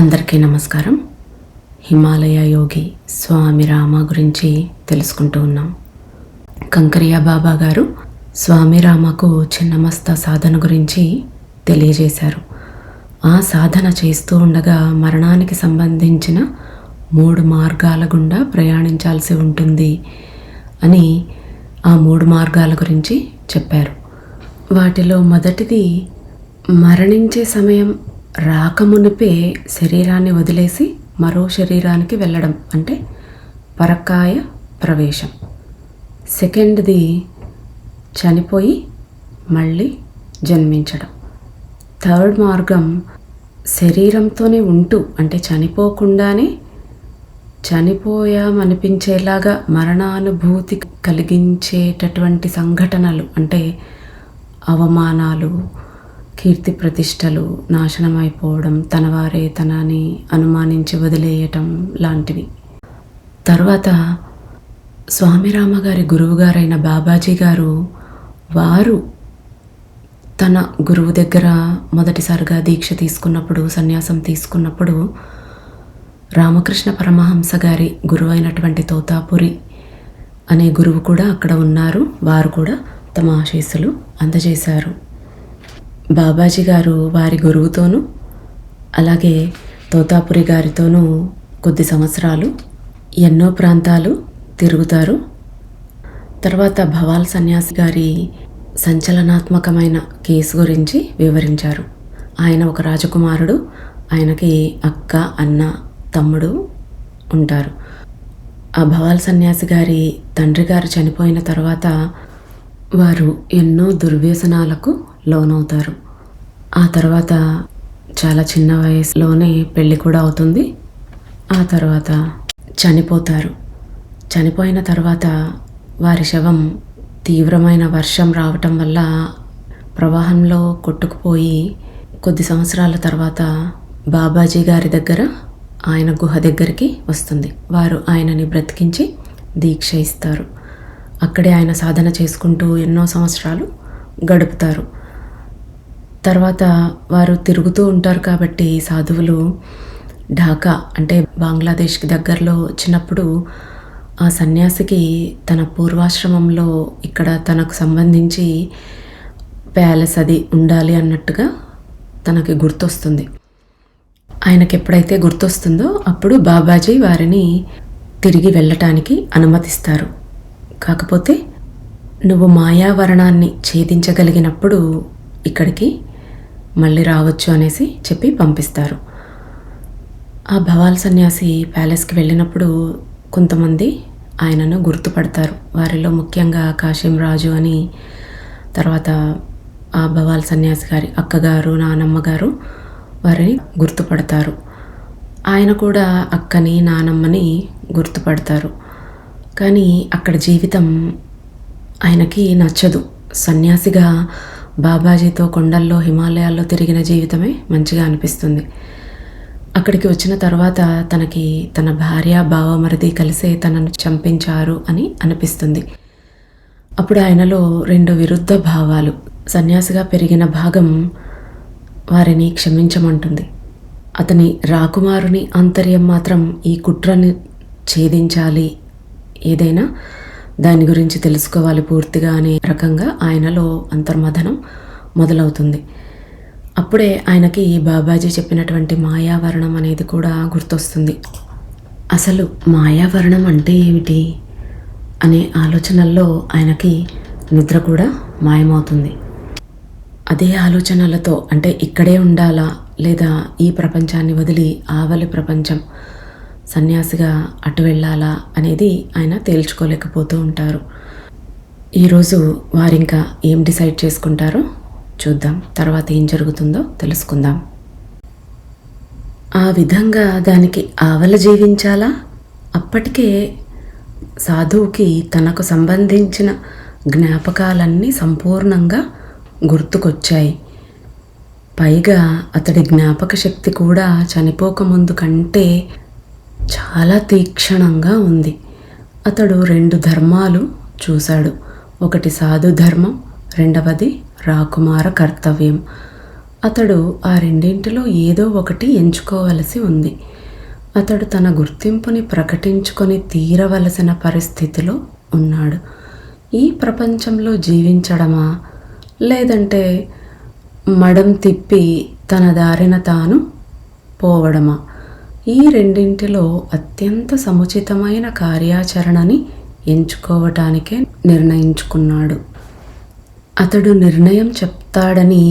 అందరికీ నమస్కారం. హిమాలయ యోగి స్వామి రామ గురించి తెలుసుకుంటూ ఉన్నాం. కంకరియా బాబా గారు స్వామి రామకు చిన్నమస్త సాధన గురించి తెలియజేశారు. ఆ సాధన చేస్తూ ఉండగా మరణానికి సంబంధించిన 3 మార్గాల గుండా ప్రయాణించాల్సి ఉంటుంది అని ఆ 3 మార్గాల గురించి చెప్పారు. వాటిలో మొదటిది మరణించే సమయం రాకమునిపే శరీరాన్ని వదిలేసి మరో శరీరానికి వెళ్ళడం, అంటే పరకాయ ప్రవేశం. సెకండ్ది చనిపోయి మళ్ళీ జన్మించడం. థర్డ్ మార్గం శరీరంతోనే ఉంటూ, అంటే చనిపోకుండానే చనిపోయామనిపించేలాగా మరణానుభూతి కలిగించేటటువంటి సంఘటనలు, అంటే అవమానాలు, కీర్తి ప్రతిష్టలు నాశనమైపోవడం, తనవారే తనని అనుమానించి వదిలేయటం లాంటివి. తర్వాత స్వామిరామ గారి గురువుగారైన బాబాజీ గారు, వారు తన గురువు దగ్గర మొదటిసారిగా దీక్ష తీసుకున్నప్పుడు, సన్యాసం తీసుకున్నప్పుడు రామకృష్ణ పరమహంస గారి గురువు అయినటువంటి తోతాపురి అనే గురువు కూడా అక్కడ ఉన్నారు. వారు కూడా తమ ఆశీస్సులు అందజేశారు. బాబాజీ గారు వారి గురువుతోనూ అలాగే తోతాపురి గారితోనూ కొద్ది సంవత్సరాలు ఎన్నో ప్రాంతాలు తిరుగుతారు. తర్వాత భవాల్ సన్యాసి గారి సంచలనాత్మకమైన కేసు గురించి వివరించారు. ఆయన ఒక రాజకుమారుడు, ఆయనకి అక్క, అన్న, తమ్ముడు ఉంటారు. ఆ భవాల్ సన్యాసి గారి తండ్రి గారు చనిపోయిన తర్వాత వారు ఎన్నో దుర్వ్యసనాలకు లోనవుతారు. ఆ తర్వాత చాలా చిన్న వయసులోనే పెళ్ళి కూడా అవుతుంది. ఆ తర్వాత చనిపోతారు. చనిపోయిన తర్వాత వారి శవం తీవ్రమైన వర్షం రావటం వల్ల ప్రవాహంలో కొట్టుకుపోయి కొద్ది సంవత్సరాల తర్వాత బాబాజీ గారి దగ్గర ఆయన గుహ దగ్గరికి వస్తుంది. వారు ఆయనని బ్రతికించి దీక్ష ఇస్తారు. అక్కడే ఆయన సాధన చేసుకుంటూ ఎన్నో సంవత్సరాలు గడుపుతారు. తర్వాత వారు తిరుగుతూ ఉంటారు కాబట్టి సాధువులు ఢాకా, అంటే బంగ్లాదేశ్కి దగ్గరలో వచ్చినప్పుడు ఆ సన్యాసికి తన పూర్వాశ్రమంలో ఇక్కడ తనకు సంబంధించి ప్యాలెస్ అది ఉండాలి అన్నట్టుగా తనకి గుర్తొస్తుంది. ఆయనకి ఎప్పుడైతే గుర్తొస్తుందో అప్పుడు బాబాజీ వారిని తిరిగి వెళ్ళటానికి అనుమతిస్తారు. కాకపోతే నువ్వు మాయావరణాన్ని ఛేదించగలిగినప్పుడు ఇక్కడికి మళ్ళీ రావచ్చు అనేసి చెప్పి పంపిస్తారు. ఆ భవాల్ సన్యాసి ప్యాలెస్కి వెళ్ళినప్పుడు కొంతమంది ఆయనను గుర్తుపడతారు. వారిలో ముఖ్యంగా కాశీం రాజు అని, తర్వాత ఆ భవాల్ సన్యాసి గారి అక్కగారు, నానమ్మ గారు వారిని గుర్తుపడతారు. ఆయన కూడా అక్కని, నానమ్మని గుర్తుపడతారు. కానీ అక్కడ జీవితం ఆయనకి నచ్చదు. సన్యాసిగా బాబాజీతో కొండల్లో, హిమాలయాల్లో తిరిగిన జీవితమే మంచిగా అనిపిస్తుంది. అక్కడికి వచ్చిన తర్వాత తనకి తన భార్య, బావమరిది కలిసే తనను చంపించారు అని అనిపిస్తుంది. అప్పుడు ఆయనలో 2 విరుద్ధ భావాలు. సన్యాసిగా పెరిగిన భాగం వారిని క్షమించమంటుంది. అతని రాకుమారుని ఆంతర్యం మాత్రం ఈ కుట్రని ఛేదించాలి, ఏదైనా దాని గురించి తెలుసుకోవాలి పూర్తిగా అనే రకంగా ఆయనలో అంతర్మథనం మొదలవుతుంది. అప్పుడే ఆయనకి బాబాజీ చెప్పినటువంటి మాయావరణం అనేది కూడా గుర్తొస్తుంది. అసలు మాయావరణం అంటే ఏమిటి అనే ఆలోచనల్లో ఆయనకి నిద్ర కూడా మాయమవుతుంది. అదే ఆలోచనలతో, అంటే ఇక్కడే ఉండాలా లేదా ఈ ప్రపంచాన్ని వదిలి ఆవలి ప్రపంచం సన్యాసిగా అటు వెళ్ళాలా అనేది ఆయన తేల్చుకోలేకపోతూ ఉంటారు. ఈరోజు వారింకా ఏం డిసైడ్ చేసుకుంటారో చూద్దాం. తర్వాత ఏం జరుగుతుందో తెలుసుకుందాం. ఆ విధంగా దానికి ఆవల జీవించాలా? అప్పటికే సాధువుకి తనకు సంబంధించిన జ్ఞాపకాలన్నీ సంపూర్ణంగా గుర్తుకొచ్చాయి. పైగా అతడి జ్ఞాపక శక్తి కూడా చనిపోకముందు కంటే చాలా తీక్షణంగా ఉంది. అతడు 2 ధర్మాలు చూశాడు. ఒకటి సాధు ధర్మం, రెండవది రాకుమార కర్తవ్యం. అతడు ఆ రెండింటిలో ఏదో ఒకటి ఎంచుకోవలసి ఉంది. అతడు తన గుర్తింపుని ప్రకటించుకొని తీరవలసిన పరిస్థితిలో ఉన్నాడు. ఈ ప్రపంచంలో జీవించడమా, లేదంటే మడం తిప్పి తన దారిన తాను పోవడమా? ఈ రెండింటిలో అత్యంత సముచితమైన కార్యాచరణని ఎంచుకోవటానికే నిర్ణయించుకున్నాడు. అతడు నిర్ణయం చెప్తాడని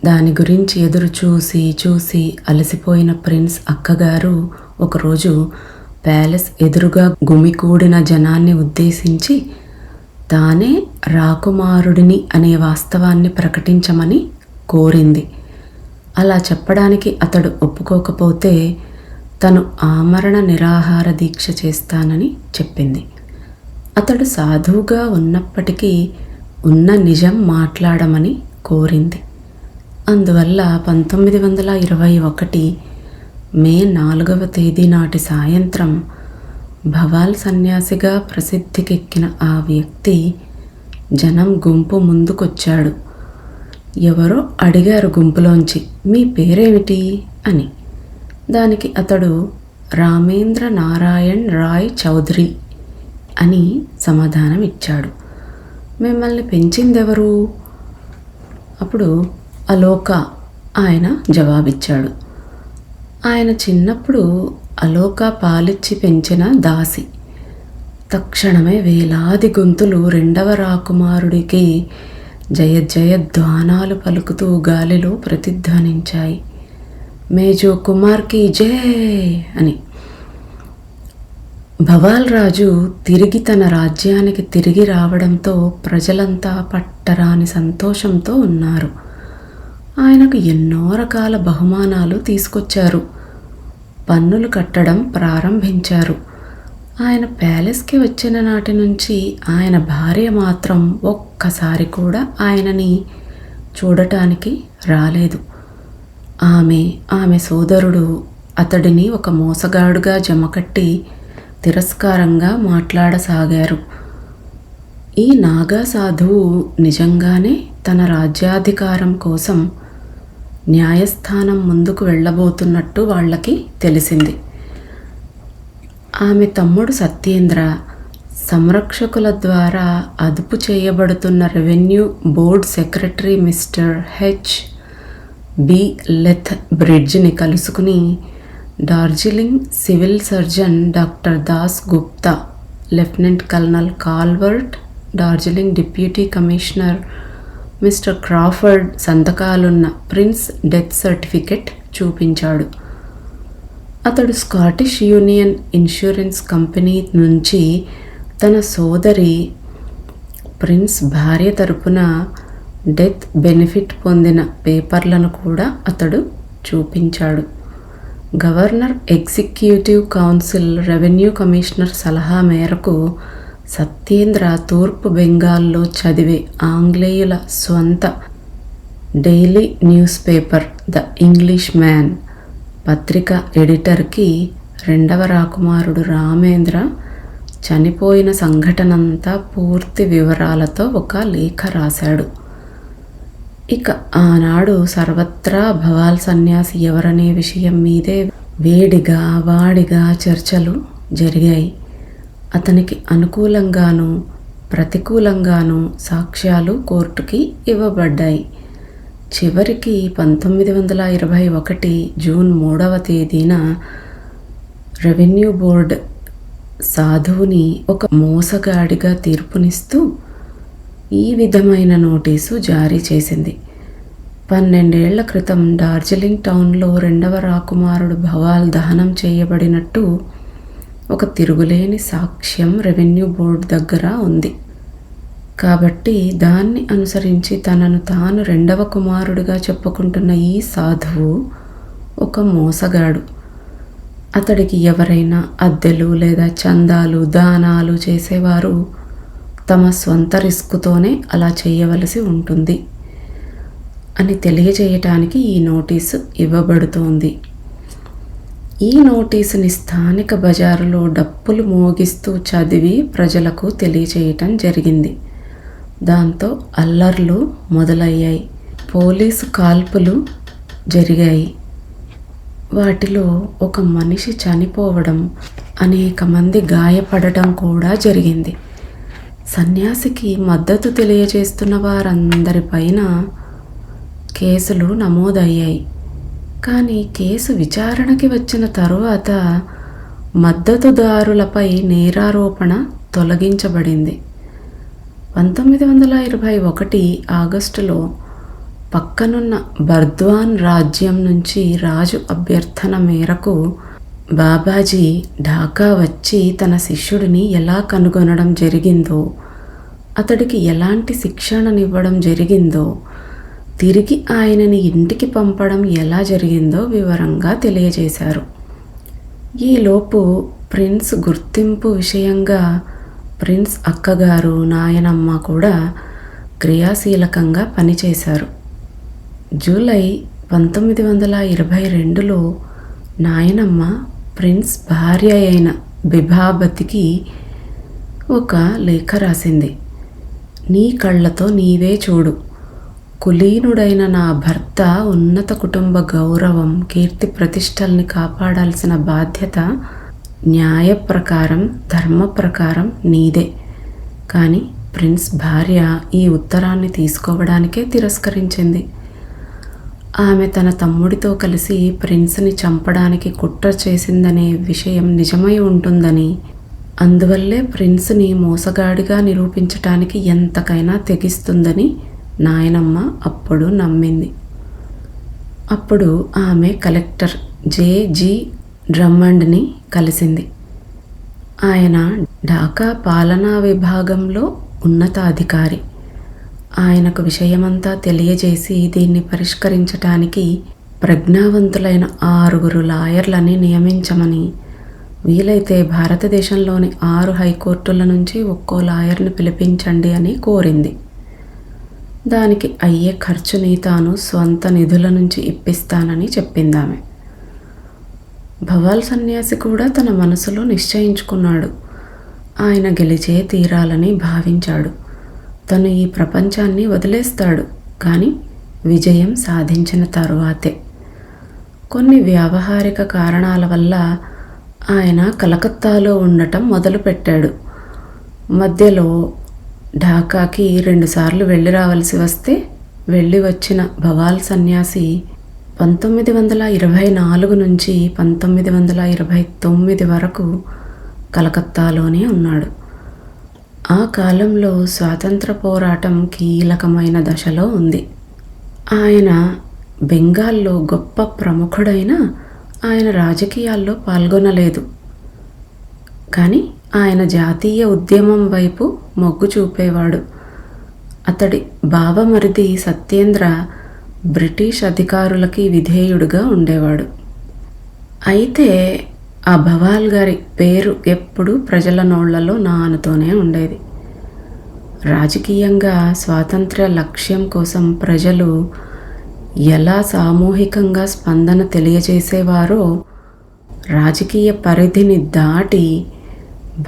దాని గురించి ఎదురు చూసి అలసిపోయిన ప్రిన్స్ అక్కగారు ఒకరోజు ప్యాలెస్ ఎదురుగా గుమికూడిన జనాన్ని ఉద్దేశించి తానే రాకుమారుడిని అనే వాస్తవాన్ని ప్రకటించమని కోరింది. అలా చెప్పడానికి అతడు ఒప్పుకోకపోతే తను ఆమరణ నిరాహార దీక్ష చేస్తానని చెప్పింది. అతడు సాధువుగా ఉన్నప్పటికీ ఉన్న నిజం మాట్లాడమని కోరింది. అందువల్ల 1921 మే 4వ తేదీ నాటి సాయంత్రం భవాల్ సన్యాసిగా ప్రసిద్ధికెక్కిన ఆ వ్యక్తి జనం గుంపు ముందుకొచ్చాడు. ఎవరో అడిగారు గుంపులోంచి, మీ పేరేమిటి అని. దానికి అతడు రామేంద్ర నారాయణ్ రాయ్ చౌదరి అని సమాధానం ఇచ్చాడు. మిమ్మల్ని పెంచిందెవరు? అప్పుడు అలోక ఆయన జవాబిచ్చాడు. ఆయన చిన్నప్పుడు అలోక పాలిచ్చి పెంచిన దాసి. తక్షణమే వేలాది గొంతులు రెండవ రాకుమారుడికి జయ జయధ్వానాలు పలుకుతూ గాలిలో ప్రతిధ్వనించాయి. మేజో కుమార్కి జై అని. భవాల్ రాజు తిరిగి తన రాజ్యానికి తిరిగి రావడంతో ప్రజలంతా పట్టరాని సంతోషంతో ఉన్నారు. ఆయనకు ఎన్నో రకాల బహుమానాలు తీసుకొచ్చారు. పన్నులు కట్టడం ప్రారంభించారు. ఆయన ప్యాలెస్కి వచ్చిన నాటి నుంచి ఆయన భార్య మాత్రం ఒక్కసారి కూడా ఆయనని చూడటానికి రాలేదు. ఆమె సోదరుడు అతడిని ఒక మోసగాడుగా జమకట్టి తిరస్కారంగా మాట్లాడసాగారు. ఈ నాగా సాధువు నిజంగానే తన రాజ్యాధికారం కోసం న్యాయస్థానం ముందుకు వెళ్ళబోతున్నట్టు వాళ్ళకి తెలిసింది. ఆమె తమ్ముడు సత్యేంద్ర సంరక్షకుల ద్వారా అదుపు చేయబడుతున్న revenue board secretary mister H B. లెత్ బ్రిడ్జ్ని కలుసుకుని Darjeeling civil surgeon doctor Das Gupta, lieutenant colonel Calvert, Darjeeling deputy commissioner mister Crawford సంతకాలున్న ప్రిన్స్ డెత్ సర్టిఫికెట్ చూపించాడు. అతడు స్కాటిష్ యూనియన్ ఇన్సూరెన్స్ కంపెనీ నుంచి తన సోదరి ప్రిన్స్ భార్య తరపున డెత్ బెనిఫిట్ పొందిన పేపర్లను కూడా అతడు చూపించాడు. Governor executive council revenue commissioner సలహా మేరకు సత్యేంద్ర తూర్పు బెంగాల్లో చదివే ఆంగ్లేయుల స్వంత daily news paper the English man పత్రిక ఎడిటర్కి రెండవ రాకుమారుడు రామేంద్ర చనిపోయిన సంఘటనంతా పూర్తి వివరాలతో ఒక లేఖ రాశాడు. ఇక ఆనాడు సర్వత్రా భవాల్ సన్యాసి ఎవరనే విషయం మీదే వేడిగా వాడిగా చర్చలు జరిగాయి. అతనికి అనుకూలంగానూ ప్రతికూలంగానూ సాక్ష్యాలు కోర్టుకి ఇవ్వబడ్డాయి. చివరికి 1921 జూన్ 3వ తేదీన రెవెన్యూ బోర్డ్ సాధువుని ఒక మోసగాడిగా తీర్పునిస్తూ ఈ విధమైన నోటీసు జారీ చేసింది. 12 ఏళ్ల క్రితం డార్జిలింగ్ టౌన్లో రెండవ రాకుమారుడు భవాల్ దహనం చేయబడినట్టు ఒక తిరుగులేని సాక్ష్యం రెవెన్యూ బోర్డు దగ్గర ఉంది. కాబట్టి దాన్ని అనుసరించి తనను తాను రెండవ కుమారుడిగా చెప్పుకుంటున్న ఈ సాధువు ఒక మోసగాడు. అతడికి ఎవరైనా అద్దెలు లేదా చందాలు దానాలు చేసేవారు తమ స్వంత రిస్కుతోనే అలా చేయవలసి ఉంటుంది అని తెలియజేయటానికి ఈ నోటీసు ఇవ్వబడుతోంది. ఈ నోటీసుని స్థానిక బజారులో డప్పులు మోగిస్తూ చదివి ప్రజలకు తెలియజేయటం జరిగింది. దాంతో అల్లర్లు మొదలయ్యాయి. పోలీసు కాల్పులు జరిగాయి. వాటిలో ఒక మనిషి చనిపోవడం, అనేక మంది గాయపడటం కూడా జరిగింది. సన్యాసికి మద్దతు తెలియజేస్తున్న వారందరిపైన కేసులు నమోదయ్యాయి. కానీ కేసు విచారణకి వచ్చిన తరువాత మద్దతుదారులపై నేరారోపణ తొలగించబడింది. 1921 ఆగస్టులో పక్కనున్న బర్ద్వాన్ రాజ్యం నుంచి రాజు అభ్యర్థన మేరకు బాబాజీ ఢాకా వచ్చి తన శిష్యుడిని ఎలా కనుగొనడం జరిగిందో, అతడికి ఎలాంటి శిక్షణనివ్వడం జరిగిందో, తిరిగి ఆయనని ఇంటికి పంపడం ఎలా జరిగిందో వివరంగా తెలియజేశారు. ఈలోపు ప్రిన్స్ గుర్తింపు విషయంగా ప్రిన్స్ అక్కగారు, నాయనమ్మ కూడా క్రియాశీలకంగా పనిచేశారు. జూలై 1922లో నాయనమ్మ ప్రిన్స్ భార్య అయిన బిభాబతికి ఒక లేఖ రాసింది. నీ కళ్ళతో నీవే చూడు. కులీనుడైన నా భర్త ఉన్నత కుటుంబ గౌరవం, కీర్తి ప్రతిష్టల్ని కాపాడాల్సిన బాధ్యత న్యాయ ప్రకారం, ధర్మ ప్రకారం నీదే. కానీ ప్రిన్స్ భార్య ఈ ఉత్తరాన్ని తీసుకోవడానికే తిరస్కరించింది. ఆమె తన తమ్ముడితో కలిసి ప్రిన్స్ని చంపడానికి కుట్ర చేసిందనే విషయం నిజమై ఉంటుందని, అందువల్లే ప్రిన్స్ని మోసగాడిగా నిరూపించటానికి ఎంతకైనా తెగిస్తుందని నాయనమ్మ అప్పుడు నమ్మింది. అప్పుడు ఆమె కలెక్టర్ జే.జి. డ్రమ్మండ్ని కలిసింది. ఆయన ఢాకా పాలనా విభాగంలో ఉన్నతాధికారి. ఆయనకు విషయమంతా తెలియజేసి దీన్ని పరిష్కరించటానికి ప్రజ్ఞావంతులైన 6 లాయర్లని నియమించమని, వీలైతే భారతదేశంలోని 6 హైకోర్టుల నుంచి ఒక్కో లాయర్ని పిలిపించండి అని కోరింది. దానికి అయ్యే ఖర్చుని తాను స్వంత నిధుల నుంచి ఇప్పిస్తానని చెప్పిందామె. భవాల్ సన్యాసి కూడా తన మనసులో నిశ్చయించుకున్నాడు. ఆయన గెలిచే తీరాలని భావించాడు. తను ఈ ప్రపంచాన్ని వదిలేస్తాడు, కానీ విజయం సాధించిన తరువాతే. కొన్ని వ్యావహారిక కారణాల వల్ల ఆయన కలకత్తాలో ఉండటం మొదలుపెట్టాడు. మధ్యలో ఢాకాకి 2 సార్లు వెళ్ళి రావాల్సి వస్తే వెళ్ళి వచ్చిన భవాల్ సన్యాసి 1924 నుంచి 1929 వరకు కలకత్తాలోనే ఉన్నాడు. ఆ కాలంలో స్వాతంత్ర పోరాటం కీలకమైన దశలో ఉంది. ఆయన బెంగాల్లో గొప్ప ప్రముఖుడైన ఆయన రాజకీయాల్లో పాల్గొనలేదు. కానీ ఆయన జాతీయ ఉద్యమం వైపు మొగ్గు చూపేవాడు. అతడి బావమరిది సత్యేంద్ర బ్రిటిష్ అధికారులకి విధేయుడుగా ఉండేవాడు. అయితే ఆ భవాల్ గారి పేరు ఎప్పుడూ ప్రజల నోళ్లలో నానుతూనే ఉండేది. రాజకీయంగా స్వాతంత్ర్య లక్ష్యం కోసం ప్రజలు ఎలా సామూహికంగా స్పందన తెలియజేసేవారో, రాజకీయ పరిధిని దాటి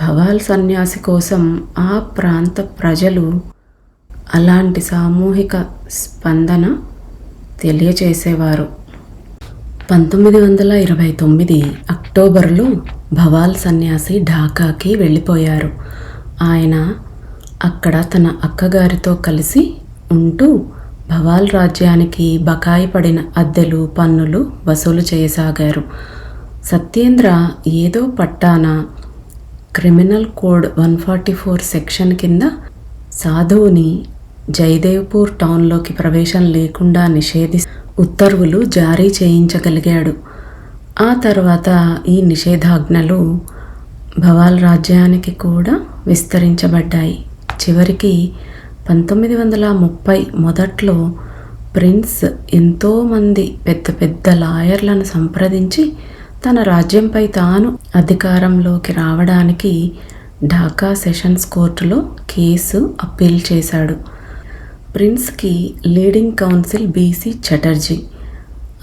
భవాల్ సన్యాసి కోసం ఆ ప్రాంత ప్రజలు అలాంటి సామూహిక స్పందన తెలియజేసేవారు. 1929 అక్టోబర్లో భవాల్ సన్యాసి ఢాకాకి వెళ్ళిపోయారు. ఆయన అక్కడ తన అక్కగారితో కలిసి ఉంటూ భవాల్ రాజ్యానికి బకాయి పడిన అద్దెలు, పన్నులు వసూలు చేయసాగారు. సత్యేంద్ర ఏదో పట్టాన క్రిమినల్ కోడ్ 144 సెక్షన్ కింద సాధువుని జయదేవ్పూర్ టౌన్లోకి ప్రవేశం లేకుండా నిషేధిస్తూ ఉత్తర్వులు జారీ చేయించగలిగాడు. ఆ తర్వాత ఈ నిషేధాజ్ఞలు భవాల్ రాజ్యానికి కూడా విస్తరించబడ్డాయి. చివరికి 1930 మొదట్లో ప్రిన్స్ ఎంతోమంది పెద్ద పెద్ద లాయర్లను సంప్రదించి తన రాజ్యంపై తాను అధికారంలోకి రావడానికి ఢాకా సెషన్స్ కోర్టులో కేసు అప్పీల్ చేశాడు. ప్రిన్స్కి లీడింగ్ కౌన్సిల్ బీసీ చటర్జీ.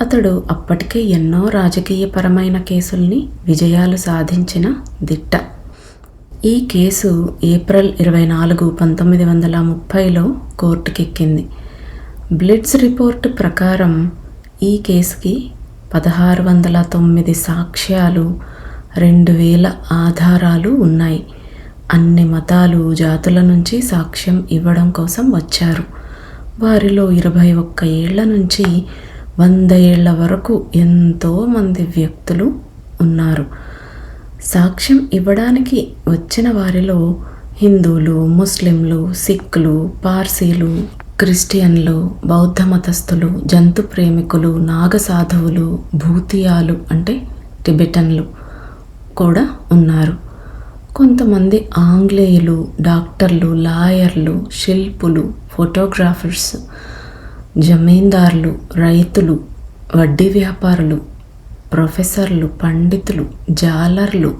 అతడు అప్పటికే ఎన్నో రాజకీయపరమైన కేసుల్ని విజయాలు సాధించిన దిట్ట. ఈ కేసు ఏప్రిల్ 24, 1930లో కోర్టుకెక్కింది. బ్లిట్జ్ రిపోర్ట్ ప్రకారం ఈ కేసుకి 1609 సాక్ష్యాలు, 2000 ఆధారాలు ఉన్నాయి. అన్ని మతాలు, జాతుల నుంచి సాక్ష్యం ఇవ్వడం కోసం వచ్చారు. వారిలో 21 ఏళ్ల నుంచి 100 ఏళ్ల వరకు ఎంతోమంది వ్యక్తులు ఉన్నారు. సాక్ష్యం ఇవ్వడానికి వచ్చిన వారిలో హిందువులు, ముస్లింలు, సిక్కులు, పార్సీలు, క్రిస్టియన్లు, బౌద్ధ మతస్థులు, జంతు ప్రేమికులు, నాగసాధువులు, భూతియాలు అంటే టిబెటన్లు కూడా ఉన్నారు. కొంతమంది ఆంగ్లేయులు, డాక్టర్లు, లాయర్లు, శిల్పులు, ఫోటోగ్రాఫర్స్, జమీందార్లు, రైతులు, వడ్డీ వ్యాపారులు, ప్రొఫెసర్లు, పండితులు, జాలర్లు,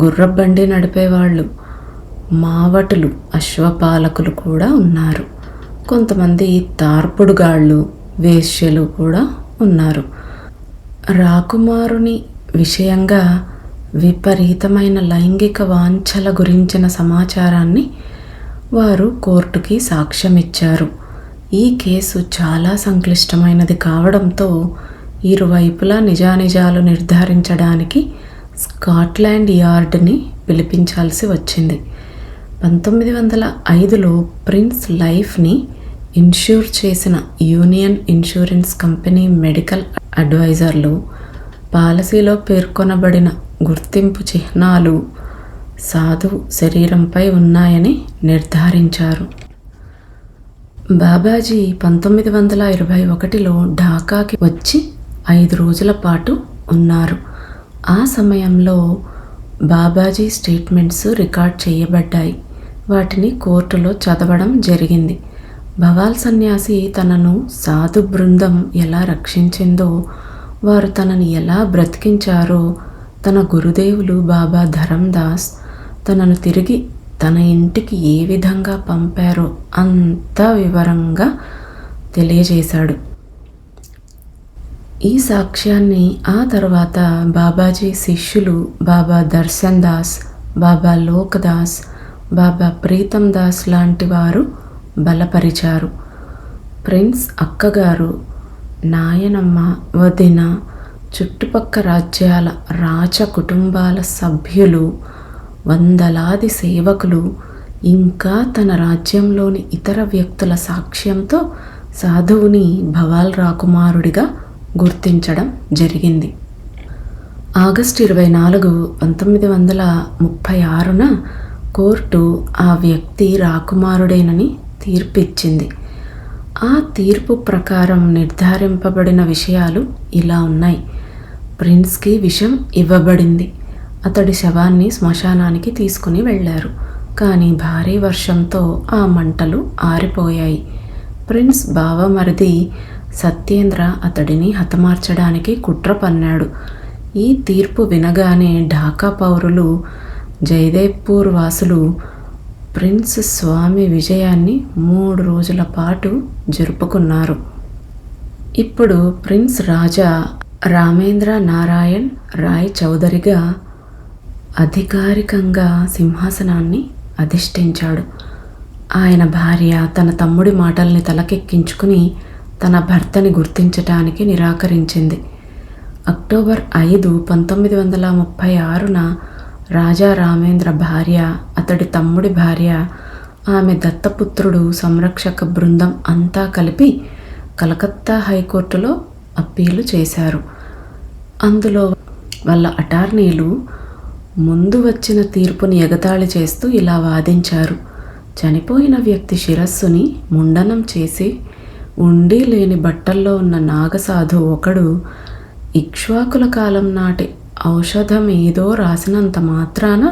గుర్రబండి నడిపేవాళ్ళు, మావటులు, అశ్వపాలకులు కూడా ఉన్నారు. కొంతమంది తార్పుడుగాళ్ళు, వేశ్యలు కూడా ఉన్నారు. రాకుమారుని విషయంగా విపరీతమైన లైంగిక వాంఛల గురించిన సమాచారాన్ని వారు కోర్టుకి సాక్ష్యమిచ్చారు. ఈ కేసు చాలా సంక్లిష్టమైనది కావడంతో ఇరువైపులా నిజానిజాలు నిర్ధారించడానికి స్కాట్లాండ్ యార్డ్ని పిలిపించాల్సి వచ్చింది. 1905లో ప్రిన్స్ లైఫ్ని ఇన్ష్యూర్ చేసిన యూనియన్ ఇన్సూరెన్స్ కంపెనీ మెడికల్ అడ్వైజర్లు పాలసీలో పేర్కొనబడిన గుర్తింపు చిహ్నాలు సాధువు శరీరంపై ఉన్నాయని నిర్ధారించారు. బాబాజీ 1921లో ఢాకాకి వచ్చి 5 రోజుల పాటు ఉన్నారు. ఆ సమయంలో బాబాజీ స్టేట్మెంట్స్ రికార్డ్ చేయబడ్డాయి. వాటిని కోర్టులో చదవడం జరిగింది. భవాల్ సన్యాసి తనను సాధు బృందం ఎలా రక్షించిందో, వారు తనని ఎలా బ్రతికించారో, తన గురుదేవులు బాబా ధరందాస్ తనను తిరిగి తన ఇంటికి ఏ విధంగా పంపారో అంత వివరంగా తెలియజేశాడు. ఈ సాక్ష్యాన్ని ఆ తర్వాత బాబాజీ శిష్యులు బాబా దర్శన్ దాస్, బాబా లోకదాస్, బాబా ప్రీతం దాస్ లాంటి వారు బలపరిచారు. ప్రిన్స్ అక్కగారు, నాయనమ్మ, వదిన, చుట్టుపక్క రాజ్యాల రాచ కుటుంబాల సభ్యులు, వందలాది సేవకులు, ఇంకా తన రాజ్యంలోని ఇతర వ్యక్తుల సాక్ష్యంతో సాధువుని భవాల్ రాకుమారుడిగా గుర్తించడం జరిగింది. ఆగస్టు 24, 1936న కోర్టు ఆ వ్యక్తి రాకుమారుడేనని తీర్పిచ్చింది. ఆ తీర్పు ప్రకారం నిర్ధారింపబడిన విషయాలు ఇలా ఉన్నాయి. ప్రిన్స్కి విషం ఇవ్వబడింది. అతడి శవాన్ని శ్మశానానికి తీసుకుని వెళ్ళారు. కానీ భారీ వర్షంతో ఆ మంటలు ఆరిపోయాయి. ప్రిన్స్ బావమరిది సత్యేంద్ర అతడిని హతమార్చడానికి కుట్ర పన్నాడు. ఈ తీర్పు వినగానే ఢాకా పౌరులు, జైదేవ్పూర్ వాసులు ప్రిన్స్ స్వామి విజయాన్ని 3 రోజుల పాటు జరుపుకున్నారు. ఇప్పుడు ప్రిన్స్ రాజా రామేంద్ర నారాయణ్ రాయ్ చౌదరిగా అధికారికంగా సింహాసనాన్ని అధిష్ఠించాడు. ఆయన భార్య తన తమ్ముడి మాటల్ని తలకెక్కించుకుని తన భర్తని గుర్తించటానికి నిరాకరించింది. అక్టోబర్ 5, 1936న రాజా రామేంద్ర భార్య, అతడి తమ్ముడి భార్య, ఆమె దత్తపుత్రుడు, సంరక్షక బృందం అంతా కలిపి కలకత్తా హైకోర్టులో అప్పీలు చేశారు. అందులో వాళ్ళ అటార్నీలు ముందు వచ్చిన తీర్పుని ఎగతాళి చేస్తూ ఇలా వాదించారు. చనిపోయిన వ్యక్తి శిరస్సుని ముండనం చేసి ఉండి లేని బట్టల్లో ఉన్న నాగసాధు ఒకడు ఇక్ష్వాకుల కాలం నాటి ఔషధం ఏదో రాసినంత మాత్రాన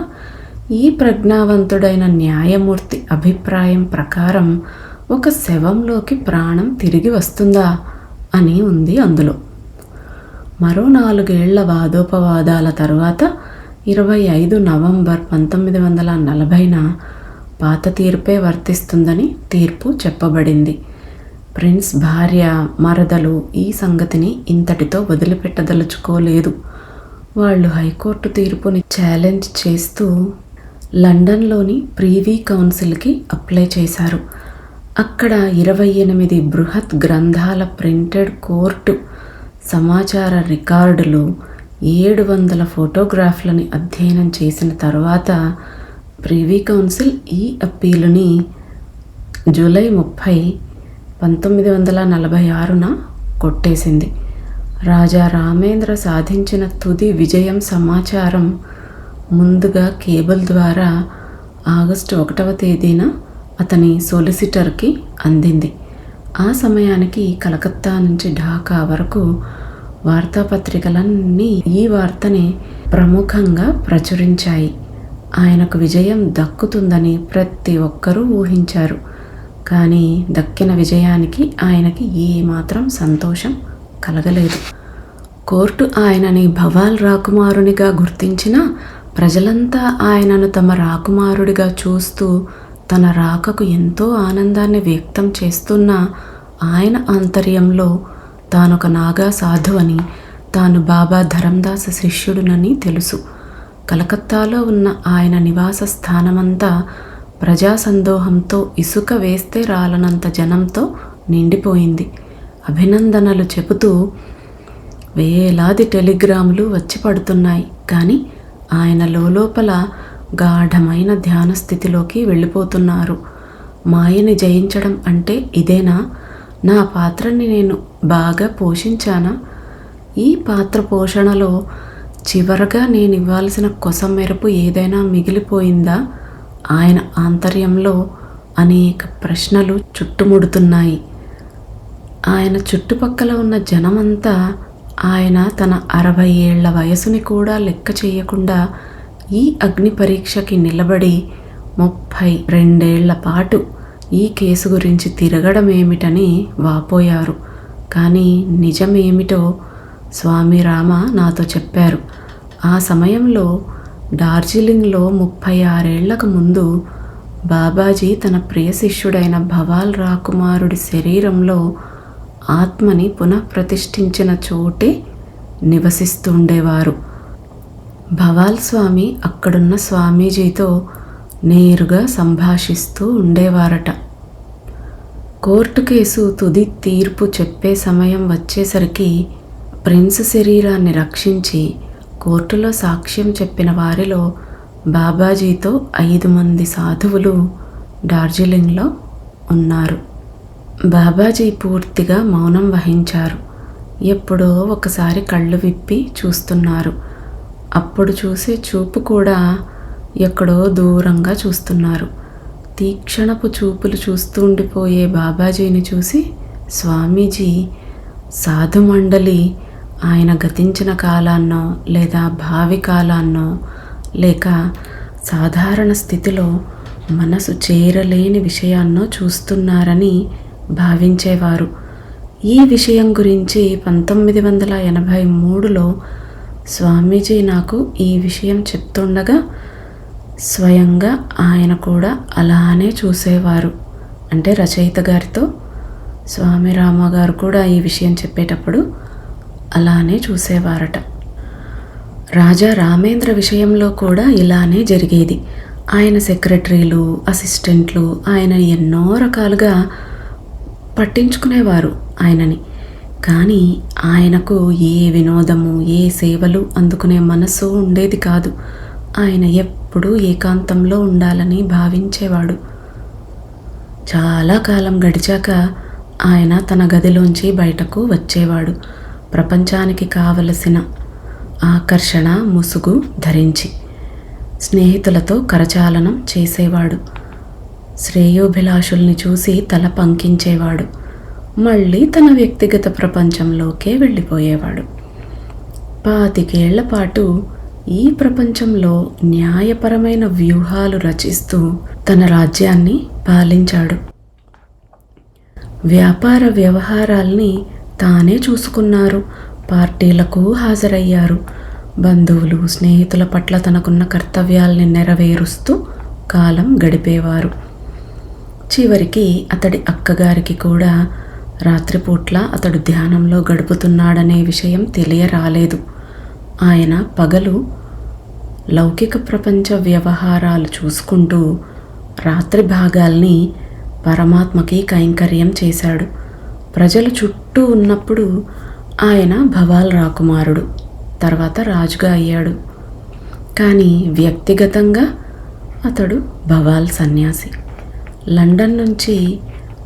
ఈ ప్రజ్ఞావంతుడైన న్యాయమూర్తి అభిప్రాయం ప్రకారం ఒక శవంలోకి ప్రాణం తిరిగి వస్తుందా అని ఉంది అందులో. మరో 4 ఏళ్ల వాదోపవాదాల తరువాత 25 నవంబర్ 1940న పాత తీర్పే వర్తిస్తుందని తీర్పు చెప్పబడింది. ప్రిన్స్ భార్య, మరదలు ఈ సంగతిని ఇంతటితో వదిలిపెట్టదలుచుకోలేదు. వాళ్ళు హైకోర్టు తీర్పుని ఛాలెంజ్ చేస్తూ లండన్లోని ప్రీవీ కౌన్సిల్కి అప్లై చేశారు. అక్కడ 28 బృహత్ గ్రంథాల ప్రింటెడ్ కోర్టు సమాచార రికార్డులు, 700 ఫోటోగ్రాఫ్లని అధ్యయనం చేసిన తర్వాత ప్రివీ కౌన్సిల్ ఈ అప్పీలుని జూలై 30, 1946న కొట్టేసింది. రాజా రామేంద్ర సాధించిన తుది విజయం సమాచారం ముందుగా కేబుల్ ద్వారా ఆగస్టు 1వ తేదీన అతని సొలిసిటర్కి అందింది. ఆ సమయానికి కలకత్తా నుంచి ఢాకా వరకు వార్తాపత్రికలన్నీ ఈ వార్తని ప్రముఖంగా ప్రచురించాయి. ఆయనకు విజయం దక్కుతుందని ప్రతి ఒక్కరూ ఊహించారు. కానీ దక్కిన విజయానికి ఆయనకి ఏమాత్రం సంతోషం కలగలేదు. కోర్టు ఆయనని భవాల్ రాకుమారునిగా గుర్తించినా ప్రజలంతా ఆయనను తమ రాకుమారుడిగా చూస్తూ తన రాకకు ఎంతో ఆనందాన్ని వ్యక్తం చేస్తున్న ఆయన ఆంతర్యంలో తానొక నాగా సాధువని, తాను బాబా ధరందాస్ శిష్యుడునని తెలుసు. కలకత్తాలో ఉన్న ఆయన నివాస స్థానమంతా ప్రజా సందోహంతో, ఇసుక వేస్తే రాలనంత జనంతో నిండిపోయింది. అభినందనలు చెబుతూ వేలాది టెలిగ్రాములు వచ్చి పడుతున్నాయి. కానీ ఆయన లోపల గాఢమైన ధ్యాన స్థితిలోకి వెళ్ళిపోతున్నారు. మాయని జయించడం అంటే ఇదేనా? నా పాత్రని నేను బాగా పోషించానా? ఈ పాత్ర పోషణలో చివరగా నేను ఇవ్వాల్సిన కొస మెరుపు ఏదైనా మిగిలిపోయిందా? ఆయన ఆంతర్యంలో అనేక ప్రశ్నలు చుట్టుముడుతున్నాయి. ఆయన చుట్టుపక్కల ఉన్న జనమంతా ఆయన తన 60 ఏళ్ల వయసుని కూడా లెక్క చేయకుండా ఈ అగ్ని పరీక్షకి నిలబడి 32 ఏళ్ల పాటు ఈ కేసు గురించి తిరగడమేమిటని వాపోయారు. కానీ నిజమేమిటో స్వామి రామ నాతో చెప్పారు. ఆ సమయంలో డార్జిలింగ్లో 36 ఏళ్లకు ముందు బాబాజీ తన ప్రియ శిష్యుడైన భవాల్ రాకుమారుడి శరీరంలో ఆత్మని పునఃప్రతిష్ఠించిన చోటే నివసిస్తుండేవారు. భవాల్ స్వామి అక్కడున్న స్వామీజీతో నేరుగా సంభాషిస్తూ ఉండేవారట. కోర్టు కేసు తుది తీర్పు చెప్పే సమయం వచ్చేసరికి ప్రిన్స్ శరీరాన్ని రక్షించి కోర్టులో సాక్ష్యం చెప్పిన వారిలో బాబాజీతో 5 మంది సాధువులు డార్జిలింగ్లో ఉన్నారు. బాబాజీ పూర్తిగా మౌనం వహించారు. ఎప్పుడో ఒకసారి కళ్ళు విప్పి చూస్తున్నారు. అప్పుడు చూసే చూపు కూడా ఎక్కడో దూరంగా చూస్తున్నారు. తీక్షణపు చూపులు చూస్తూ ఉండిపోయే బాబాజీని చూసి స్వామీజీ సాధు మండలి ఆయన గతించిన కాలాన్నో లేదా భావి కాలాన్నో లేక సాధారణ స్థితిలో మనసు చేరలేని విషయాన్నో చూస్తున్నారని భావించేవారు. ఈ విషయం గురించి 1983లో స్వామీజీ నాకు ఈ విషయం చెప్తుండగా స్వయంగా ఆయన కూడా అలానే చూసేవారు. అంటే రచయిత గారితో స్వామి రామ గారు కూడా ఈ విషయం చెప్పేటప్పుడు అలానే చూసేవారట. రాజా రామేంద్ర విషయంలో కూడా ఇలానే జరిగేది. ఆయన సెక్రటరీలు, అసిస్టెంట్లు ఆయన ఎన్నో రకాలుగా పట్టించుకునేవారు ఆయనని. కానీ ఆయనకు ఏ వినోదము, ఏ సేవలు అందుకునే మనసు ఉండేది కాదు. ఆయన ఎప్పుడూ ఏకాంతంలో ఉండాలని భావించేవాడు. చాలా కాలం గడిచాక ఆయన తన గదిలోంచి బయటకు వచ్చేవాడు. ప్రపంచానికి కావలసిన ఆకర్షణ ముసుగు ధరించి స్నేహితులతో కరచాలనం చేసేవాడు. శ్రేయోభిలాషుల్ని చూసి తల పంకించేవాడు. మళ్ళీ తన వ్యక్తిగత ప్రపంచంలోకే వెళ్ళిపోయేవాడు. 25 ఏళ్ల పాటు ఈ ప్రపంచంలో న్యాయపరమైన వ్యూహాలు రచిస్తూ తన రాజ్యాన్ని పాలించాడు. వ్యాపార వ్యవహారాల్ని తానే చూసుకున్నారు. పార్టీలకు హాజరయ్యారు. బంధువులు, స్నేహితుల పట్ల తనకున్న కర్తవ్యాల్ని నెరవేరుస్తూ కాలం గడిపేవారు. చివరికి అతడి అక్కగారికి కూడా రాత్రిపూట్ల అతడు ధ్యానంలో గడుపుతున్నాడనే విషయం తెలియరాలేదు. ఆయన పగలు లౌకిక ప్రపంచ వ్యవహారాలు చూసుకుంటూ రాత్రి భాగాల్ని పరమాత్మకి కైంకర్యం చేశాడు. ప్రజలు చుట్టూ ఉన్నప్పుడు ఆయన భవాల్ రాకుమారుడు, తర్వాత రాజుగా అయ్యాడు. కానీ వ్యక్తిగతంగా అతడు భవాల్ సన్యాసి. లండన్ నుంచి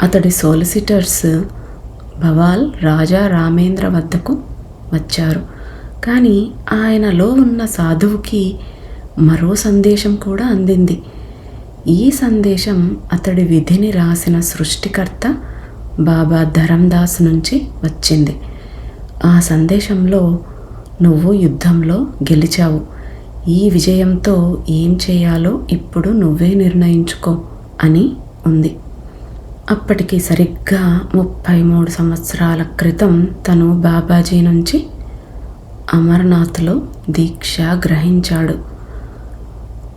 అతడి సోలిసిటర్స్ భవాల్ రాజా రామేంద్ర వద్దకు వచ్చారు. కానీ ఆయనలో ఉన్న సాధువుకి మరో సందేశం కూడా అందింది. ఈ సందేశం అతడి విధిని రాసిన సృష్టికర్త బాబా ధరందాస్ నుంచి వచ్చింది. ఆ సందేశంలో, నువ్వు యుద్ధంలో గెలిచావు, ఈ విజయంతో ఏం చేయాలో ఇప్పుడు నువ్వే నిర్ణయించుకో అని ఉంది. అప్పటికి సరిగ్గా 33 సంవత్సరాల క్రితం తను బాబాజీ నుంచి అమర్నాథ్లో దీక్ష గ్రహించాడు.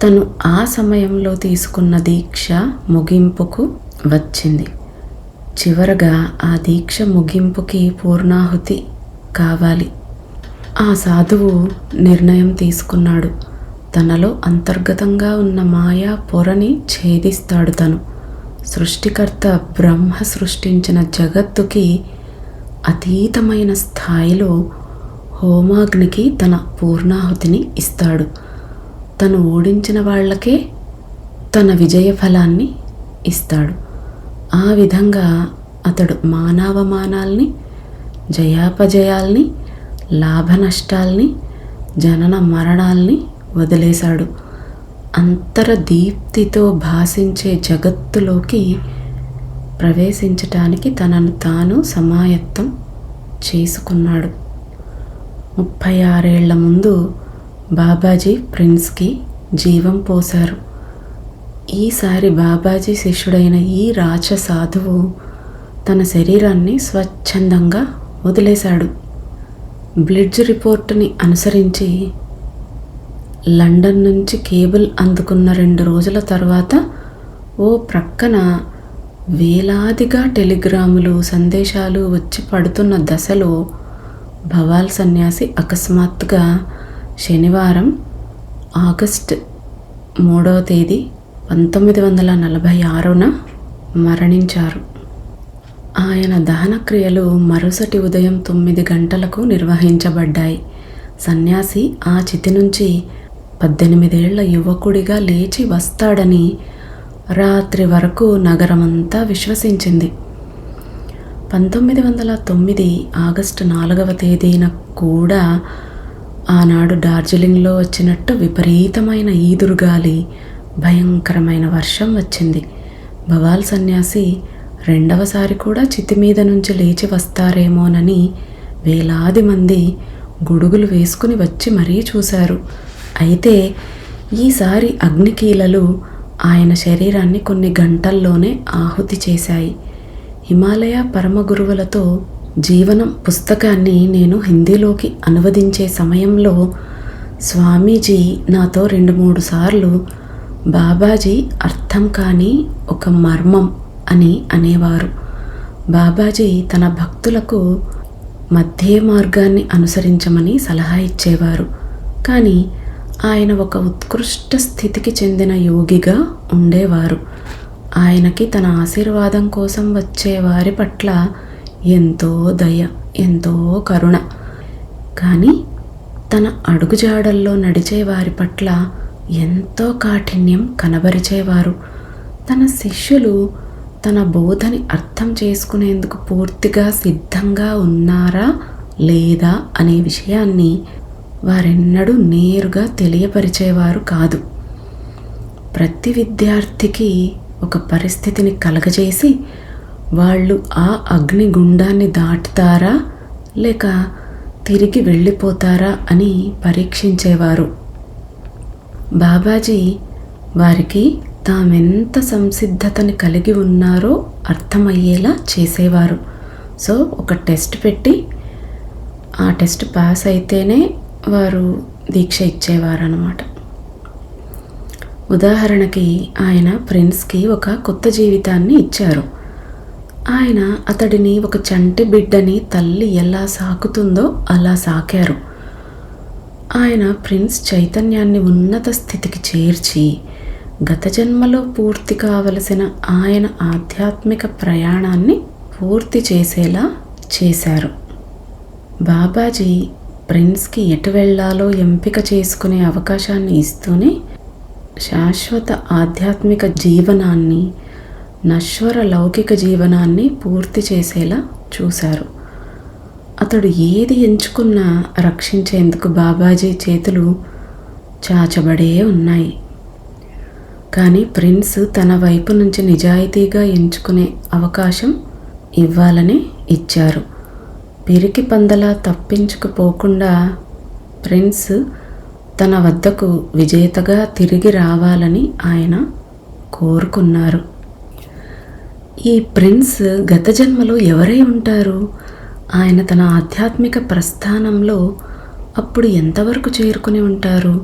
తను ఆ సమయంలో తీసుకున్న దీక్ష ముగింపుకు వచ్చింది. చివరగా ఆ దీక్ష ముగింపుకి పూర్ణాహుతి కావాలి. ఆ సాధువు నిర్ణయం తీసుకున్నాడు. తనలో అంతర్గతంగా ఉన్న మాయా పొరని ఛేదిస్తాడు. తను సృష్టికర్త బ్రహ్మ సృష్టించిన జగత్తుకి అతీతమైన స్థాయిలో హోమాగ్నికి తన పూర్ణాహుతిని ఇస్తాడు. తను ఓడించిన వాళ్ళకే తన విజయ ఫలాన్ని ఇస్తాడు. ఆ విధంగా అతడు మానవమానాల్ని, జయాపజయాల్ని, లాభ నష్టాల్ని, జనన మరణాల్ని వదిలేశాడు. అంతరదీప్తితో భాసించే జగత్తులోకి ప్రవేశించటానికి తనను తాను సమాయత్తం చేసుకున్నాడు. 36 ఏళ్ల ముందు బాబాజీ ప్రిన్స్కి జీవం పోశారు. ఈసారి బాబాజీ శిష్యుడైన ఈ రాచ సాధువు తన శరీరాన్ని స్వచ్ఛందంగా వదిలేశాడు. బ్లిడ్జ్ రిపోర్టుని అనుసరించి లండన్ నుంచి కేబుల్ అందుకున్న 2 రోజుల తర్వాత ఓ ప్రక్కన వేలాదిగా టెలిగ్రాములు, సందేశాలు వచ్చి పడుతున్న దశలో భవాల్ సన్యాసి అకస్మాత్తుగా శనివారం ఆగస్టు 3వ తేదీ 1946న మరణించారు. ఆయన దహన క్రియలు మరుసటి ఉదయం 9 గంటలకు నిర్వహించబడ్డాయి. సన్యాసి ఆ చితి నుంచి 18 ఏళ్ల యువకుడిగా లేచి వస్తాడని రాత్రి వరకు నగరమంతా విశ్వసించింది. 1909 ఆగస్టు 4వ తేదీన కూడా ఆనాడు డార్జిలింగ్లో వచ్చినట్టు విపరీతమైన ఈదురుగాలి, భయంకరమైన వర్షం వచ్చింది. భవాల్ సన్యాసి రెండవసారి కూడా చితి మీద నుంచి లేచి వస్తారేమోనని వేలాది మంది గొడుగులు వేసుకుని వచ్చి మరీ చూశారు. అయితే ఈసారి అగ్నికీలలు ఆయన శరీరాన్ని కొన్ని గంటల్లోనే ఆహుతి చేశాయి. హిమాలయ పరమ గురువులతో జీవనం పుస్తకాన్ని నేను హిందీలోకి అనువదించే సమయంలో స్వామీజీ నాతో 2-3 సార్లు బాబాజీ అర్థం కాని ఒక మర్మం అని అనేవారు. బాబాజీ తన భక్తులకు మధ్య మార్గాన్ని అనుసరించమని సలహా ఇచ్చేవారు. కానీ ఆయన ఒక ఉత్కృష్ట స్థితికి చెందిన యోగిగా ఉండేవారు. ఆయనకి తన ఆశీర్వాదం కోసం వచ్చే వారి పట్ల ఎంతో దయ, ఎంతో కరుణ. కానీ తన అడుగుజాడల్లో నడిచే వారి పట్ల ఎంతో కాఠిన్యం కనబరిచేవారు. తన శిష్యులు తన బోధని అర్థం చేసుకునేందుకు పూర్తిగా సిద్ధంగా ఉన్నారా లేదా అనే విషయాన్ని వారెన్నడూ నేరుగా తెలియపరిచేవారు కాదు. ప్రతి విద్యార్థికి ఒక పరిస్థితిని కలగజేసి వాళ్ళు ఆ అగ్ని గుండాన్ని దాటుతారా లేక తిరిగి వెళ్ళిపోతారా అని పరీక్షించేవారు. బాబాజీ వారికి తామెంత సంసిద్ధతని కలిగి ఉన్నారో అర్థమయ్యేలా చేసేవారు. సో ఒక టెస్ట్ పెట్టి ఆ టెస్ట్ పాస్ అయితేనే వారు దీక్ష ఇచ్చేవారన్నమాట. ఉదాహరణకి ఆయన ప్రిన్స్కి ఒక కొత్త జీవితాన్ని ఇచ్చారు. ఆయన అతడిని ఒక చంటి బిడ్డని తల్లి ఎలా సాకుతుందో అలా సాకారు. ఆయన ప్రిన్స్ చైతన్యాన్ని ఉన్నత స్థితికి చేర్చి గత జన్మలో పూర్తి కావలసిన ఆయన ఆధ్యాత్మిక ప్రయాణాన్ని పూర్తి చేసేలా చేశారు. బాబాజీ ప్రిన్స్కి ఎటు వెళ్ళాలో ఎంపిక చేసుకునే అవకాశాన్ని ఇస్తూనే శాశ్వత ఆధ్యాత్మిక జీవనాన్ని, నశ్వర లౌకిక జీవనాన్ని పూర్తి చేసేలా చూశారు. అతడు ఏది ఎంచుకున్నా రక్షించేందుకు బాబాజీ చేతులు చాచబడే ఉన్నాయి. కానీ ప్రిన్స్ తన వైపు నుంచి నిజాయితీగా ఎంచుకునే అవకాశం ఇవ్వాలని ఇచ్చారు. పిరికి పందలా తప్పించుకుపోకుండా ప్రిన్స్ తన వద్దకు విజేతగా తిరిగి రావాలని ఆయన కోరుకున్నారు. ఈ ప్రిన్స్ గత జన్మలో ఎవరై ఉంటారు? ఆయన తన ఆధ్యాత్మిక ప్రస్థానంలో అప్పుడు ఎంతవరకు చేరుకుని ఉంటారు?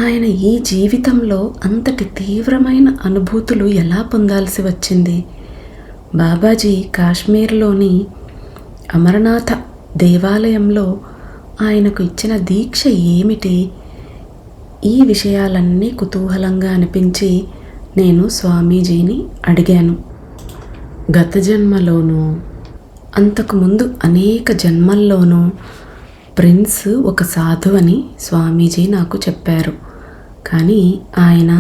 ఆయన ఈ జీవితంలో అంతటి తీవ్రమైన అనుభూతులు ఎలా పొందాల్సి వచ్చింది? బాబాజీ కాశ్మీర్లోని అమరనాథ దేవాలయంలో ఆయనకు ఇచ్చిన దీక్ష ఏమిటి? ఈ విషయాలన్నీ కుతూహలంగా అనిపించి నేను స్వామీజీని అడిగాను. గత జన్మలోనూ అంతకుముందు అనేక జన్మల్లోనూ ప్రిన్స్ ఒక సాధువని స్వామీజీ నాకు చెప్పారు. కానీ ఆయన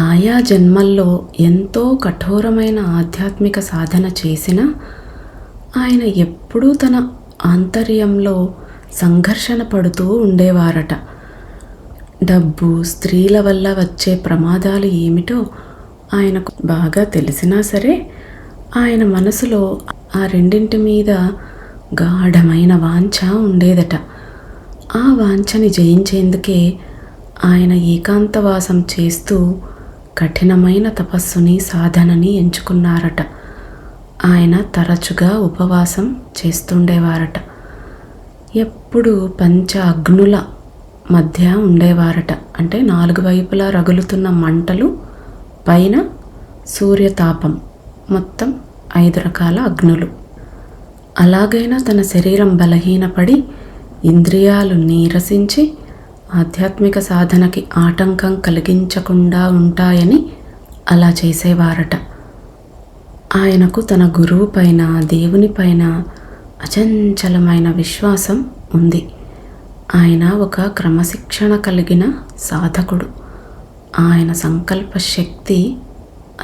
ఆయా జన్మల్లో ఎంతో కఠోరమైన ఆధ్యాత్మిక సాధన చేసినా ఆయన ఎప్పుడూ తన ఆంతర్యంలో సంఘర్షణ పడుతూ ఉండేవారట. డబ్బు, స్త్రీల వల్ల వచ్చే ప్రమాదాలు ఏమిటో ఆయనకు బాగా తెలిసినా సరే ఆయన మనసులో ఆ రెండింటి మీద గాఢమైన వాంఛ ఉండేదట. ఆ వాంఛని జయించేందుకే ఆయన ఏకాంతవాసం చేస్తూ కఠినమైన తపస్సుని, సాధనని ఎంచుకున్నారట. ఆయన తరచుగా ఉపవాసం చేస్తుండేవారట. ఎప్పుడు పంచ అగ్నుల మధ్య ఉండేవారట. అంటే 4 వైపులా రగులుతున్న మంటలు, పైన సూర్యతాపం, మొత్తం 5 రకాల అగ్నులు. అలాగైనా తన శరీరం బలహీనపడి ఇంద్రియాలు నీరసించి ఆధ్యాత్మిక సాధనకి ఆటంకం కలిగించకుండా ఉంటాయని అలా చేసేవారట. ఆయనకు తన గురువు పైన, దేవుని పైన అచంచలమైన విశ్వాసం ఉంది. ఆయన ఒక క్రమశిక్షణ కలిగిన సాధకుడు. ఆయన సంకల్ప శక్తి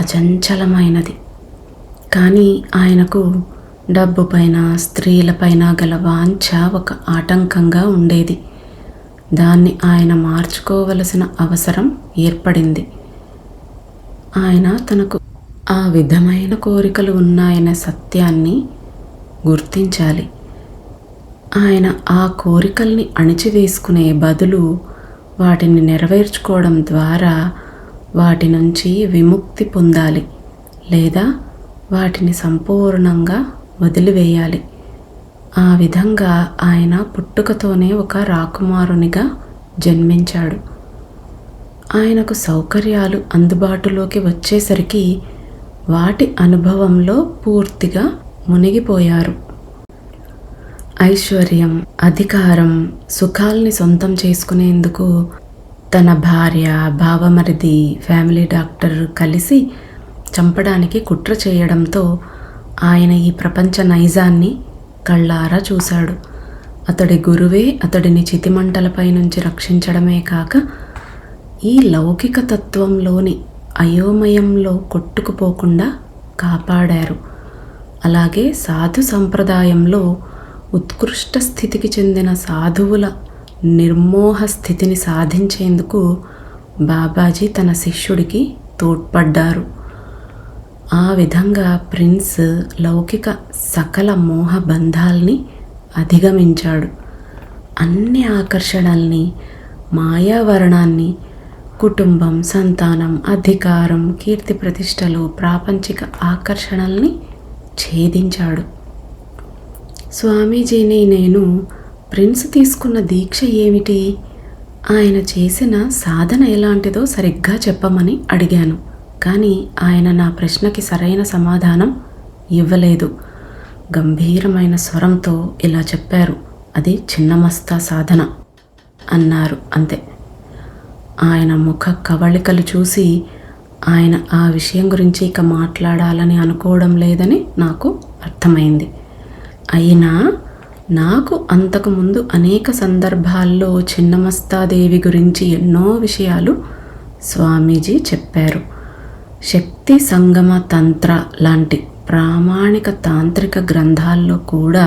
అచంచలమైనది. కానీ ఆయనకు డబ్బు పైన, స్త్రీలపైన గల వాంఛ ఒక ఆటంకంగా ఉండేది. దాన్ని ఆయన మార్చుకోవలసిన అవసరం ఏర్పడింది. ఆయన తనకు ఆ విధమైన కోరికలు ఉన్నాయనే సత్యాన్ని గుర్తించాలి. ఆయన ఆ కోరికల్ని అణిచివేసుకునే బదులు వాటిని నెరవేర్చుకోవడం ద్వారా వాటి నుంచి విముక్తి పొందాలి, లేదా వాటిని సంపూర్ణంగా వదిలివేయాలి. ఆ విధంగా ఆయన పుట్టుకతోనే ఒక రాకుమారునిగా జన్మించాడు. ఆయనకు సౌకర్యాలు అందుబాటులోకి వచ్చేసరికి వాటి అనుభవంలో పూర్తిగా మునిగిపోయారు. ఐశ్వర్యం, అధికారం, సుఖాల్ని సొంతం చేసుకునేందుకు తన భార్య, బావమరిది, ఫ్యామిలీ డాక్టర్ కలిసి చంపడానికి కుట్ర చేయడంతో ఆయన ఈ ప్రపంచ నైజాన్ని కళ్ళారా చూశాడు. అతడి గురువే అతడిని చితిమంటలపై నుంచి రక్షించడమే కాక ఈ లౌకిక తత్వంలోని అయోమయంలో కొట్టుకుపోకుండా కాపాడారు. అలాగే సాధు సంప్రదాయంలో ఉత్కృష్ట స్థితికి చెందిన సాధువుల నిర్మోహ స్థితిని సాధించేందుకు బాబాజీ తన శిష్యుడికి తోడ్పడ్డారు. ఆ విధంగా ప్రిన్స్ లౌకిక సకల మోహ బంధాల్ని అధిగమించాడు. అన్ని ఆకర్షణల్ని, మాయావరణాన్ని, కుటుంబం, సంతానం, అధికారం, కీర్తి ప్రతిష్టలు, ప్రాపంచిక ఆకర్షణల్ని ఛేదించాడు. స్వామీజీని నేను ప్రిన్స్ తీసుకున్న దీక్ష ఏమిటి, ఆయన చేసిన సాధన ఎలాంటిదో సరిగ్గా చెప్పమని అడిగాను. కానీ ఆయన నా ప్రశ్నకి సరైన సమాధానం ఇవ్వలేదు. గంభీరమైన స్వరంతో ఇలా చెప్పారు, అది చిన్నమస్తా సాధన అన్నారు. అంతే. ఆయన ముఖ కవళికలు చూసి ఆయన ఆ విషయం గురించి ఇక మాట్లాడాలని అనుకోవడం లేదని నాకు అర్థమైంది. అయినా నాకు అంతకుముందు అనేక సందర్భాల్లో చిన్నమస్తాదేవి గురించి ఎన్నో విషయాలు స్వామీజీ చెప్పారు. శక్తి సంగమ తంత్ర లాంటి ప్రామాణిక తాంత్రిక గ్రంథాల్లో కూడా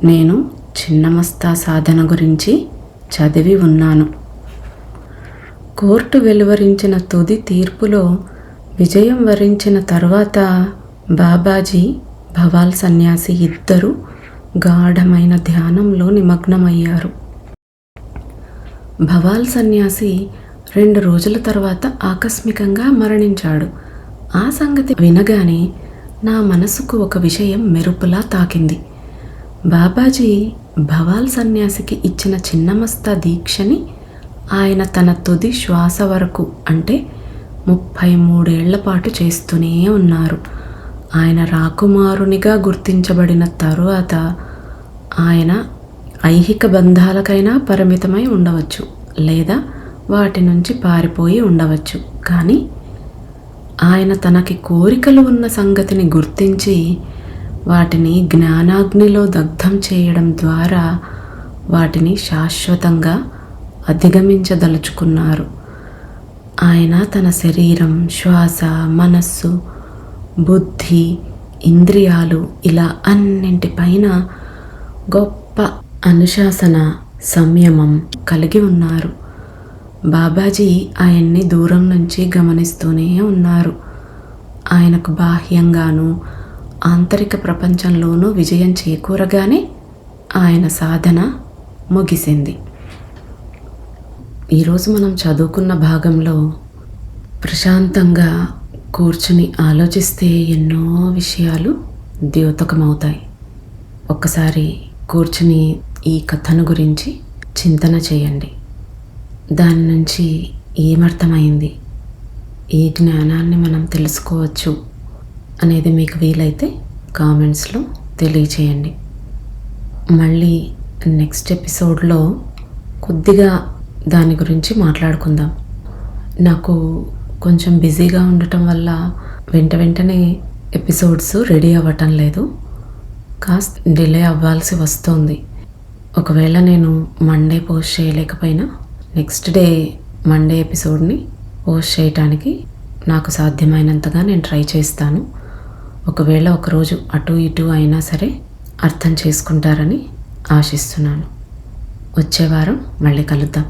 నేను చిన్నమస్తా సాధన గురించి చదివి ఉన్నాను. కోర్టు వెలువరించిన తుది తీర్పులో విజయం వరించిన తర్వాత బాబాజీ, భవాల్ సన్యాసి ఇద్దరూ గాఢమైన ధ్యానంలో నిమగ్నమయ్యారు. భవాల్ సన్యాసి 2 రోజుల తర్వాత ఆకస్మికంగా మరణించాడు. ఆ సంగతి వినగానే నా మనసుకు ఒక విషయం మెరుపులా తాకింది. బాబాజీ భవాల్ సన్యాసికి ఇచ్చిన చిన్నమస్తా దీక్షని ఆయన తన తుది శ్వాస వరకు అంటే 33 ఏళ్ల పాటు చేస్తూనే ఉన్నారు. ఆయన రాకుమారునిగా గుర్తించబడిన తరువాత ఆయన ఐహిక బంధాలకైనా పరిమితమై ఉండవచ్చు, లేదా వాటి నుంచి పారిపోయి ఉండవచ్చు. కానీ ఆయన తనకి కోరికలు ఉన్న సంగతిని గుర్తించి వాటిని జ్ఞానాగ్నిలో దగ్ధం చేయడం ద్వారా వాటిని శాశ్వతంగా అధిగమించదలుచుకున్నారు. ఆయన తన శరీరం, శ్వాస, మనస్సు, బుద్ధి, ఇంద్రియాలు ఇలా అన్నింటిపైన గొప్ప అనుశాసన, సంయమం కలిగి ఉన్నారు. బాబాజీ ఆయన్ని దూరం నుంచి గమనిస్తూనే ఉన్నారు. ఆయనకు బాహ్యంగానూ ఆంతరిక ప్రపంచంలోనూ విజయం చేకూరగానే ఆయన సాధన ముగిసింది. ఈరోజు మనం చదువుకున్న భాగంలో ప్రశాంతంగా కూర్చుని ఆలోచిస్తే ఎన్నో విషయాలు ద్యోతకమవుతాయి. ఒక్కసారి కూర్చుని ఈ కథను గురించి చింతన చేయండి. దాని నుంచి ఏమర్థమైంది, ఏ జ్ఞానాన్ని మనం తెలుసుకోవచ్చు అనేది మీకు వీలైతే కామెంట్స్లో తెలియచేయండి. మళ్ళీ నెక్స్ట్ ఎపిసోడ్లో కొద్దిగా దాని గురించి మాట్లాడుకుందాం. నాకు కొంచెం బిజీగా ఉండటం వల్ల వెంటనే ఎపిసోడ్స్ రెడీ అవ్వటం లేదు, కాస్త డిలే అవ్వాల్సి వస్తుంది. ఒకవేళ నేను మండే పోస్ట్ చేయలేకపోయినా నెక్స్ట్ డే మండే ఎపిసోడ్ని పోస్ట్ చేయటానికి నాకు సాధ్యమైనంతగా నేను ట్రై చేస్తాను. ఒకవేళ ఒకరోజు అటు ఇటు అయినా సరే అర్థం చేసుకుంటారని ఆశిస్తున్నాను. వచ్చే వారం మళ్ళీ కలుద్దాం.